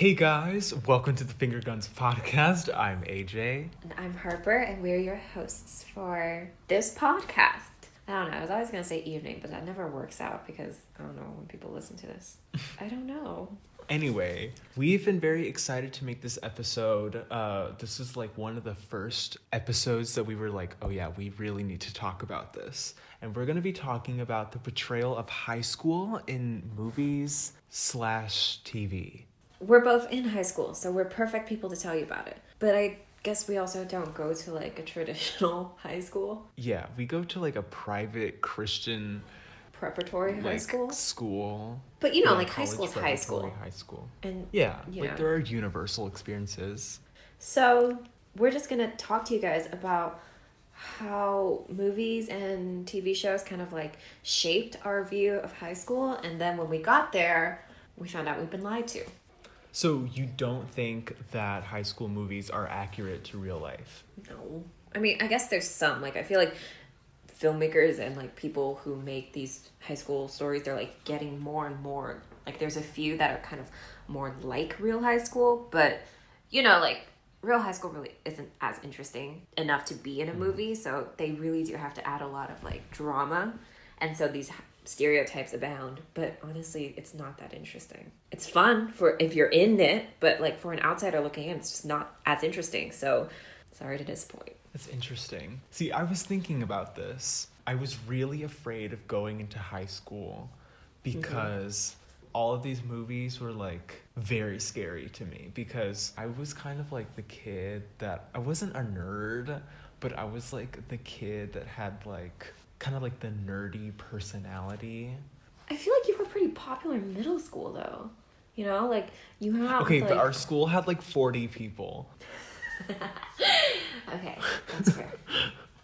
Hey guys, welcome to the Fingerguns podcast. I'm AJ. And I'm Harper, and we're your hosts for this podcast. I don't know, I was always going to say evening, but that never works out because I don't know when people listen to this. I don't know. Anyway, we've been very excited to make this episode. This is like one of the first episodes that we were like, oh yeah, we really need to talk about this. And we're going to be talking about the portrayal of high school in movies / TV. We're both in high school, so we're perfect people to tell you about it. But I guess we also don't go to like a traditional high school. Yeah, we go to like a private Christian Preparatory high school. But you know, Yeah, like high school's high school. High school. And yeah, you like know. there are universal experiences. So we're just going to talk to you guys about how movies and TV shows kind of like shaped our view of high school. And then when we got there, we found out we've been lied to. So you don't think that high school movies are accurate to real life? No. I mean, I guess there's some. Like, I feel like filmmakers and, like, people who make these high school stories, they're, like, getting more and more. Like, there's a few that are kind of more like real high school. But, you know, like, real high school really isn't as interesting enough to be in a movie. So they really do have to add a lot of, like, drama. And so these stereotypes abound, but honestly it's not that interesting. It's fun for if you're in it, but like for an outsider looking in, it's just not as interesting. So sorry to disappoint. That's interesting. See, I was thinking about this. I was really afraid of going into high school because all of these movies were like very scary to me, because I was kind of like the kid that I wasn't a nerd, but I was like the kid that had like kind of like the nerdy personality. I feel like you were pretty popular in middle school though. You know, like you hung out Okay, with, but like... our school had like 40 people. Okay, that's fair.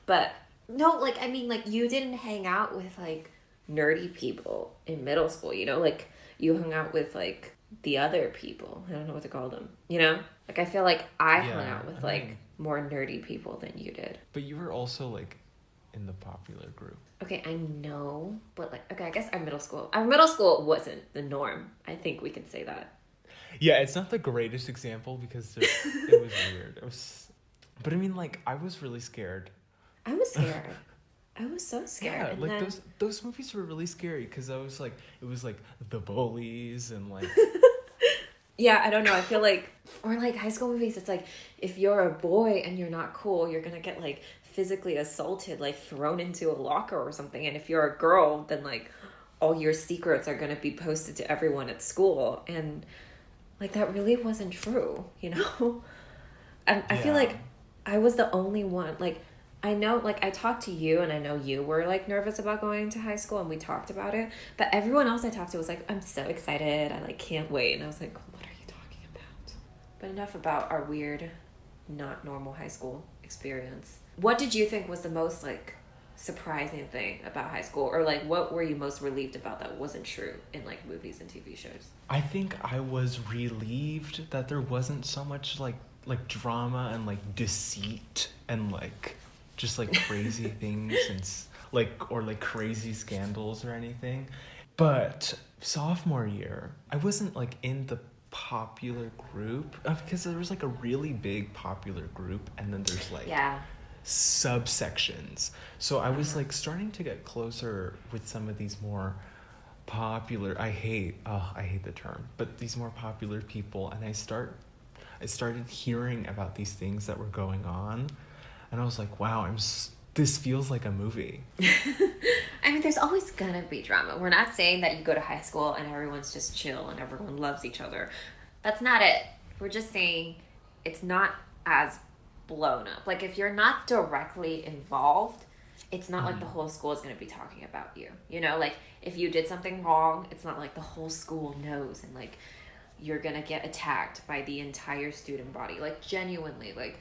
But no, like I mean, like you didn't hang out with like nerdy people in middle school, you know? Like you hung out with like the other people. I don't know what to call them, you know? Like I feel like I hung out with like more nerdy people than you did. But you were also like in the popular group. Okay, I know, but like, okay, I guess our middle school wasn't the norm. I think we can say that. Yeah, it's not the greatest example because it was weird. But I mean, like, I was really scared. I was scared. I was so scared. Yeah, and like then... those movies were really scary because I was like, it was like the bullies and like. Yeah, I don't know. I feel like, or like high school movies, it's like if you're a boy and you're not cool, you're gonna get like physically assaulted, like thrown into a locker or something. And if you're a girl, then like all your secrets are gonna be posted to everyone at school. And like that really wasn't true, you know? I feel like I was the only one. Like I know, like I talked to you and I know you were like nervous about going to high school and we talked about it. But everyone else I talked to was like, I'm so excited. I like can't wait. And I was like, what are you talking about? But enough about our weird, not normal high school experience. What did you think was the most like surprising thing about high school, or like what were you most relieved about that wasn't true in like movies and TV shows? I think I was relieved that there wasn't so much like drama and like deceit and like just like crazy things and like or like crazy scandals or anything. But sophomore year, I wasn't like in the popular group because there was like a really big popular group and then there's like subsections. So I was like starting to get closer with some of these more popular, I hate the term, but these more popular people, and I started hearing about these things that were going on, and I was like, wow, this feels like a movie. I mean, there's always gonna be drama. We're not saying that you go to high school and everyone's just chill and everyone loves each other. That's not it. We're just saying it's not as blown up. Like, if you're not directly involved, it's not like the whole school is going to be talking about you. You know, like, if you did something wrong, it's not like the whole school knows and, like, you're going to get attacked by the entire student body. Like, genuinely, like,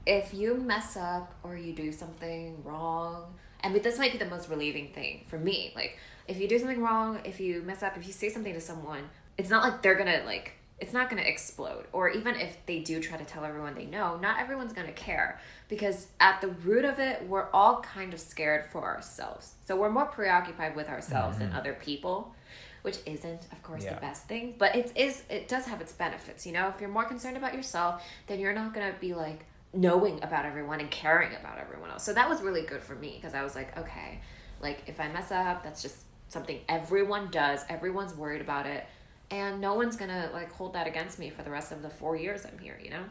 if you mess up or you do something wrong, and this might be the most relieving thing for me. Like, if you do something wrong, if you mess up, if you say something to someone, it's not like they're going to, like, it's not going to explode. Or even if they do try to tell everyone they know, not everyone's going to care. Because at the root of it, we're all kind of scared for ourselves. So we're more preoccupied with ourselves than other people. which isn't, of course, Yeah. the best thing, but it does have its benefits, you know? If you're more concerned about yourself, then you're not going to be like knowing about everyone and caring about everyone else. So that was really good for me because I was like, okay, like if I mess up, that's just something everyone does. Everyone's worried about it. And no one's going to like hold that against me for the rest of the 4 years I'm here, you know?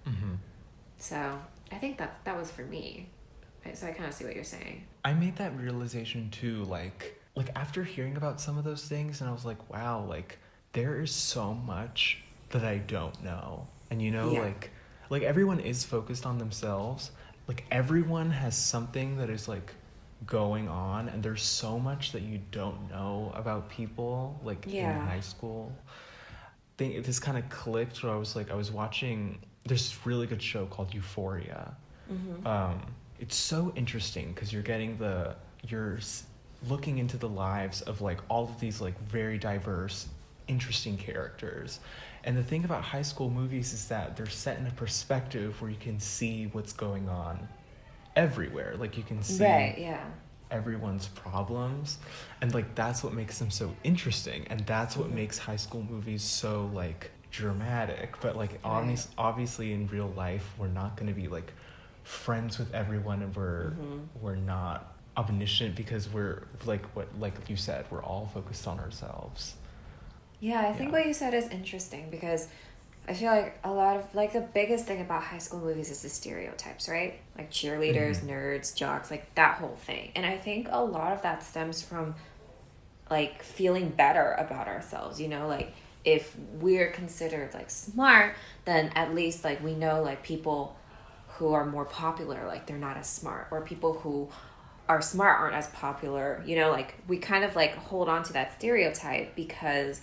Mm-hmm. So I think that was for me. Right? So I kind of see what you're saying. I made that realization too, like after hearing about some of those things, and I was like, wow, like there is so much that I don't know. And you know, Yeah. like everyone is focused on themselves. Like everyone has something that is like going on, and there's so much that you don't know about people like in Yeah. high school. This kind of clicked where I was watching this really good show called Euphoria. Mm-hmm. It's so interesting because you're looking into the lives of like all of these like very diverse, interesting characters. And the thing about high school movies is that they're set in a perspective where you can see what's going on everywhere. Like you can see Right, yeah. everyone's problems, and like that's what makes them so interesting, and that's what makes high school movies so like dramatic. But like Right. obviously in real life we're not going to be like friends with everyone, and we're not omniscient because we're like you said, we're all focused on ourselves. Yeah, I think Yeah. what you said is interesting because I feel like a lot of like the biggest thing about high school movies is the stereotypes, right? Like cheerleaders, Mm-hmm. nerds, jocks, like that whole thing. And I think a lot of that stems from like feeling better about ourselves, you know, like if we're considered like smart, then at least like we know like people who are more popular, like they're not as smart, or people who are smart aren't as popular, you know, like we kind of like hold on to that stereotype because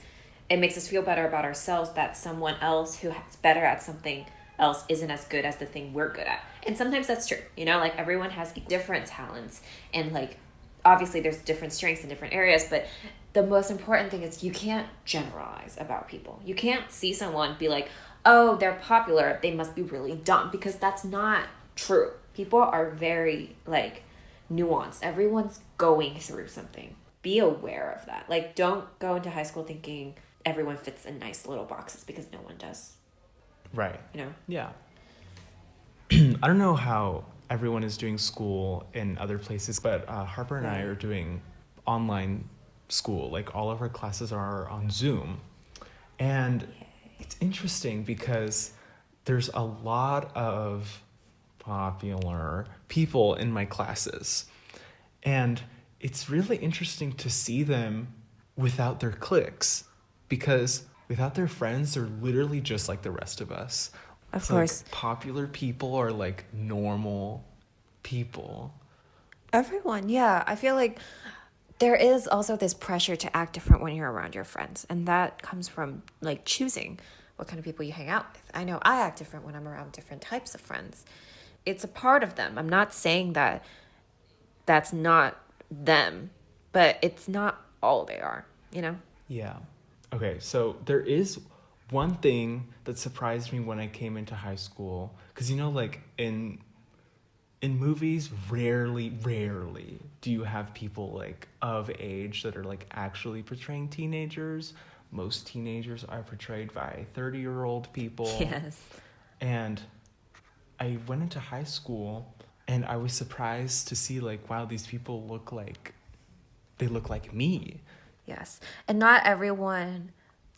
it makes us feel better about ourselves that someone else who is better at something else isn't as good as the thing we're good at. And sometimes that's true, you know, like everyone has different talents, and like obviously there's different strengths in different areas, but the most important thing is you can't generalize about people. You can't see someone be like, oh, they're popular, they must be really dumb, because that's not true. People are very like nuanced. Everyone's going through something. Be aware of that. Like don't go into high school thinking everyone fits in nice little boxes, because no one does, Right. you know? Yeah. I don't know how everyone is doing school in other places, but Harper and I Right. are doing online school. Like all of our classes are on Zoom. And it's interesting because there's a lot of popular people in my classes. And it's really interesting to see them without their cliques, because without their friends, they're literally just like the rest of us. Of So like course. popular people are like normal people. Everyone, yeah. I feel like there is also this pressure to act different when you're around your friends, and that comes from like choosing what kind of people you hang out with. I know I act different when I'm around different types of friends. It's a part of them. I'm not saying that that's not them, but it's not all they are, you know? Yeah. Okay, so there is one thing that surprised me when I came into high school, because you know, like in movies, rarely do you have people like of age that are like actually portraying teenagers. Most teenagers are portrayed by 30-year-old people. Yes. And I went into high school and I was surprised to see like, wow, these people they look like me. Yes. And not everyone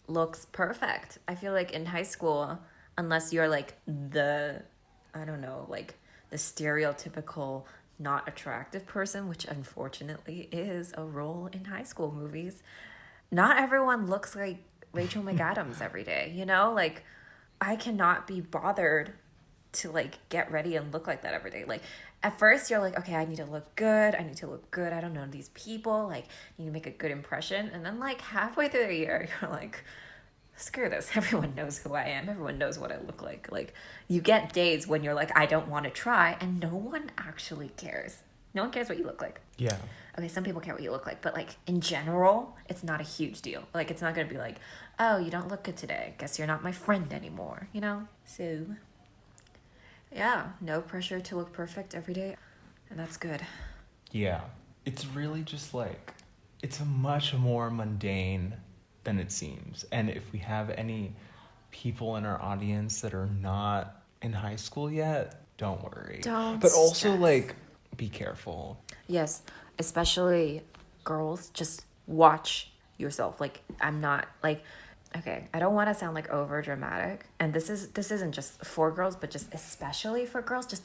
looks perfect. I feel like in high school, unless you're like I don't know, like the stereotypical not attractive person, which unfortunately is a role in high school movies, not everyone looks like Rachel McAdams every day, you know? Like, I cannot be bothered to like get ready and look like that every day. Like at first you're like, okay, I need to look good. I need to look good. I don't know these people. Like, I need to make a good impression. And then like halfway through the year, you're like, screw this. Everyone knows who I am. Everyone knows what I look like. Like you get days when you're like, I don't want to try, and no one actually cares. No one cares what you look like. Yeah. Okay, some people care what you look like, but like in general, it's not a huge deal. Like it's not gonna be like, oh, you don't look good today. Guess you're not my friend anymore, you know? So yeah, no pressure to look perfect every day, and that's good. Yeah. It's really just like, it's a much more mundane than it seems. And if we have any people in our audience that are not in high school yet, don't worry. Don't But also, stress. like, be careful. Yes, especially girls, just watch yourself. Like, I'm not like, okay, I don't want to sound like over dramatic, and this isn't just for girls, but just especially for girls. Just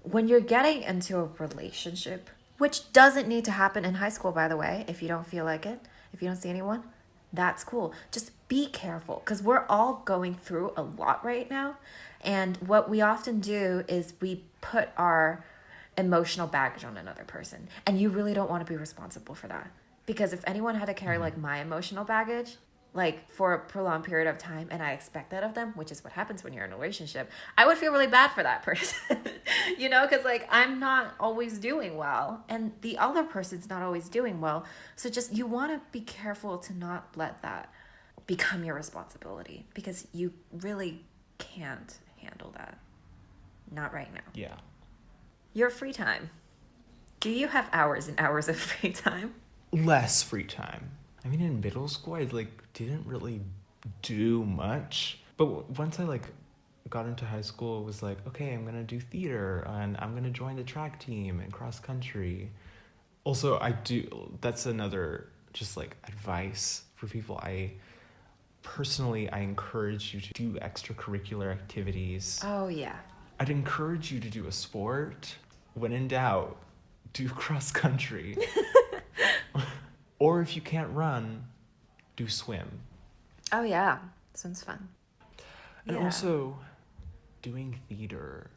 when you're getting into a relationship, which doesn't need to happen in high school, by the way, if you don't feel like it, if you don't see anyone, that's cool. Just be careful, because we're all going through a lot right now, and what we often do is we put our emotional baggage on another person, and you really don't want to be responsible for that, because if anyone had to carry like my emotional baggage like for a prolonged period of time, and I expect that of them, which is what happens when you're in a relationship, I would feel really bad for that person. You know, because like I'm not always doing well and the other person's not always doing well, so just you want to be careful to not let that become your responsibility, because you really can't handle that, not right now. Yeah. Your free time. Do you have hours and hours of free time? Less free time. I mean, in middle school, I like didn't really do much. But once I like got into high school, it was like, okay, I'm gonna do theater and I'm gonna join the track team and cross country. Also, that's another just like advice for people. I encourage you to do extracurricular activities. Oh yeah. I'd encourage you to do a sport. When in doubt, do cross country. Or if you can't run, do swim. Oh yeah. Sounds fun. And Yeah. also doing theater.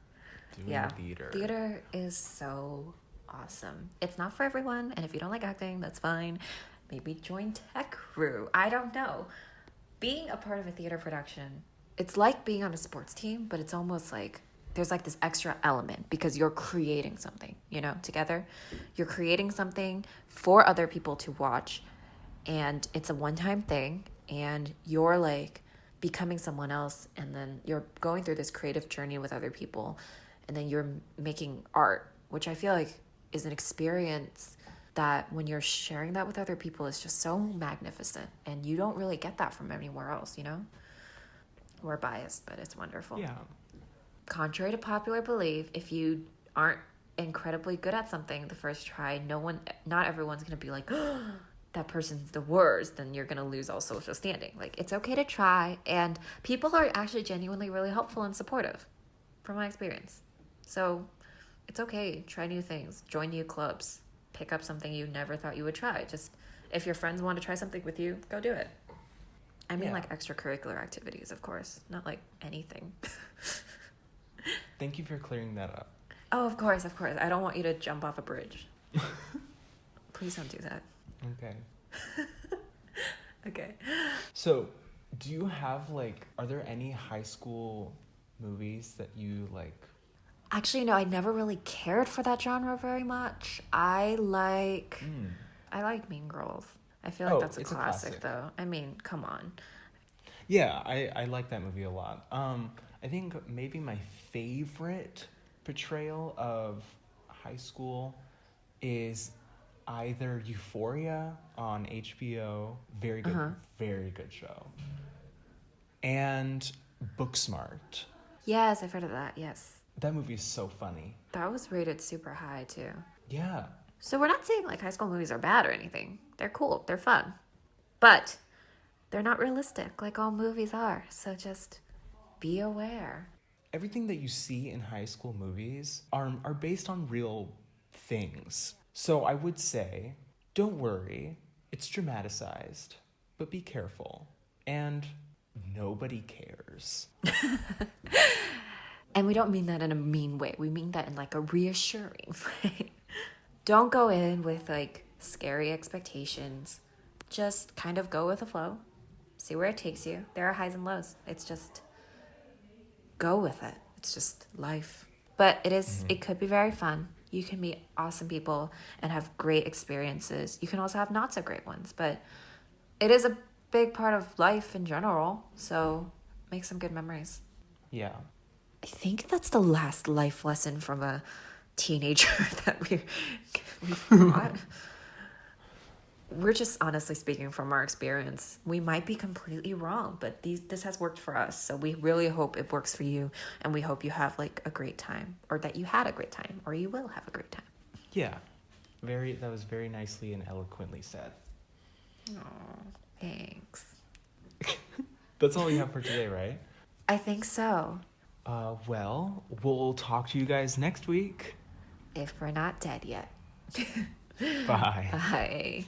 Theater is so awesome. It's not for everyone, and if you don't like acting, that's fine. Maybe join tech crew. I don't know. Being a part of a theater production, it's like being on a sports team, but it's almost like there's like this extra element because you're creating something, you know, together. You're creating something for other people to watch, and it's a one-time thing, and you're like becoming someone else, and then you're going through this creative journey with other people, and then you're making art, which I feel like is an experience that when you're sharing that with other people is just so magnificent, and you don't really get that from anywhere else, you know? We're biased, but it's wonderful. Yeah. Contrary to popular belief, if you aren't incredibly good at something the first try, not everyone's going to be like, oh, that person's the worst, then you're going to lose all social standing. Like, it's okay to try, and people are actually genuinely really helpful and supportive from my experience. So it's okay. Try new things, join new clubs, pick up something you never thought you would try. Just if your friends want to try something with you, go do it. I mean, like extracurricular activities, of course, not like anything. Thank you for clearing that up. Oh, of course. I don't want you to jump off a bridge. Please don't do that. Okay. Okay. So, do you have like, are there any high school movies that you like? Actually, no, I never really cared for that genre very much. I like Mean Girls. I feel like that's a classic, though. I mean, come on. Yeah, I like that movie a lot. I think maybe my favorite portrayal of high school is either Euphoria on HBO, very good show, and Booksmart. Yes, I've heard of that, yes. That movie is so funny. That was rated super high, too. Yeah. So we're not saying, like, high school movies are bad or anything. They're cool. They're fun. But they're not realistic like all movies are. So just be aware. Everything that you see in high school movies are based on real things. So I would say, don't worry. It's dramatized. But be careful. And nobody cares. And we don't mean that in a mean way. We mean that in, like, a reassuring way. Don't go in with, like, scary expectations. Just kind of go with the flow. See where it takes you. There are highs and lows. It's just go with it. It's just life. But it could be very fun. You can meet awesome people and have great experiences. You can also have not so great ones. But it is a big part of life in general. So make some good memories. Yeah. I think that's the last life lesson from a teenager that we've got. we're just honestly speaking from our experience. We might be completely wrong, but this has worked for us. So we really hope it works for you, and we hope you have like a great time, or that you had a great time, or you will have a great time. Yeah. That was very nicely and eloquently said. Oh, thanks. That's all we have for today, right? I think so. Well, we'll talk to you guys next week. If we're not dead yet. Bye. Bye.